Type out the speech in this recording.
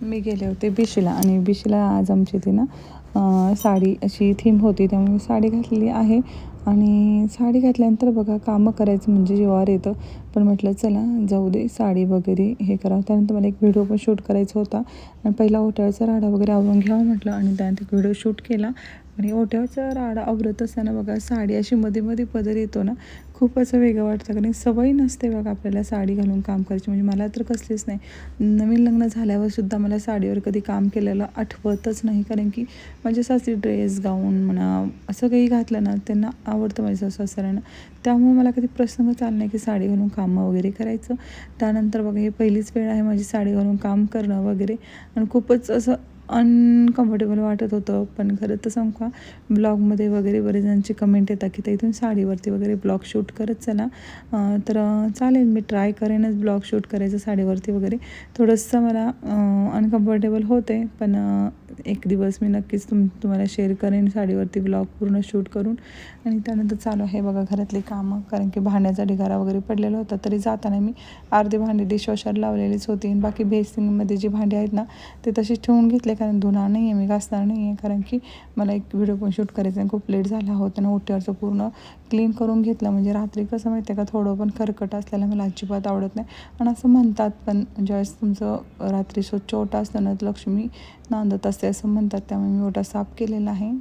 मी गेले होते बिशीला आणि बिशीला आज आमची इथे ना साडी अशी थीम होती, त्यामुळे साडी घातलेली आहे. आणि साडी घातल्यानंतर बघा कामं करायचं म्हणजे जीवावर येतं. पण म्हटलं चला जाऊ दे, साडी वगैरे हे करावं. त्यानंतर मला एक व्हिडिओ पण शूट करायचा होता आणि पहिला ओट्यावरचा राडा वगैरे आवरून घ्यावं म्हटलं आणि त्यानंतर एक व्हिडिओ शूट केला. आणि ओट्यावरचा राडा आवरत असताना बघा साडी अशी मध्ये मध्ये पदर येतो ना, खूप असं वेगळं वाटतं. कारण सवय नसते बघा आपल्याला साडी घालून काम करायची, म्हणजे मला तर कसलीच नाही. नवीन लग्न झाल्यावर सुद्धा मला साडीवर कधी काम केलेलं आठवतच नाही. कारण की माझ्या सासरी ड्रेस गाऊन म्हणा असं काही घातलं ना त्यांना आवडतं माझ्या सासऱ्यांना, त्यामुळे मला कधी प्रसंगच आला नाही की साडी घालून कामं वगैरे करायचं. त्यानंतर बघा हे पहिलीच वेळ आहे माझी साडी घालून काम करणं वगैरे, आणि खूपच असं अनकम्फर्टेबल वाटत होतं. पण खरं तर सांगू का, ब्लॉगमध्ये वगैरे बरेच जणांची कमेंट येतात की इथून साडीवरती वगैरे ब्लॉग शूट करत चला. तर चालेल, मी ट्राय करेनच ब्लॉग शूट करायचं साडीवरती वगैरे. थोडंसं मला अनकम्फर्टेबल होते, पण एक दिवस मी नक्कीच तुम्हाला शेअर करेन साडीवरती ब्लॉग पूर्ण शूट करून. आणि त्यानंतर चालू आहे बघा घरातली कामं, कारण की भांड्याचा ढिगारा वगैरे पडलेला होता. तरी जाताना मी अर्धे भांडी डिशवॉशर लावलेलीच होती आणि बाकी बेसिंगमध्ये जी भांडी आहेत ना ते तशीच ठेवून घेतले. कारण धुणार नाही आहे, मी घासणार नाही आहे, कारण की मला एक व्हिडिओ पण शूट करायचा आहे. खूप लेट झाला होता आणि ओट्यावरचं पूर्ण क्लीन करून घेतलं. म्हणजे रात्री कसं माहिती आहे का, थोडं पण खरकट असलेलं मला अजिबात आवडत नाही. आणि असं म्हणतात पण ज्यावेळेस तुमचं रात्री स्वच्छ ओटा असतं ना, लक्ष्मी नांदत असते असं म्हणतात. त्यामुळे मी ओटा साफ केलेला आहे.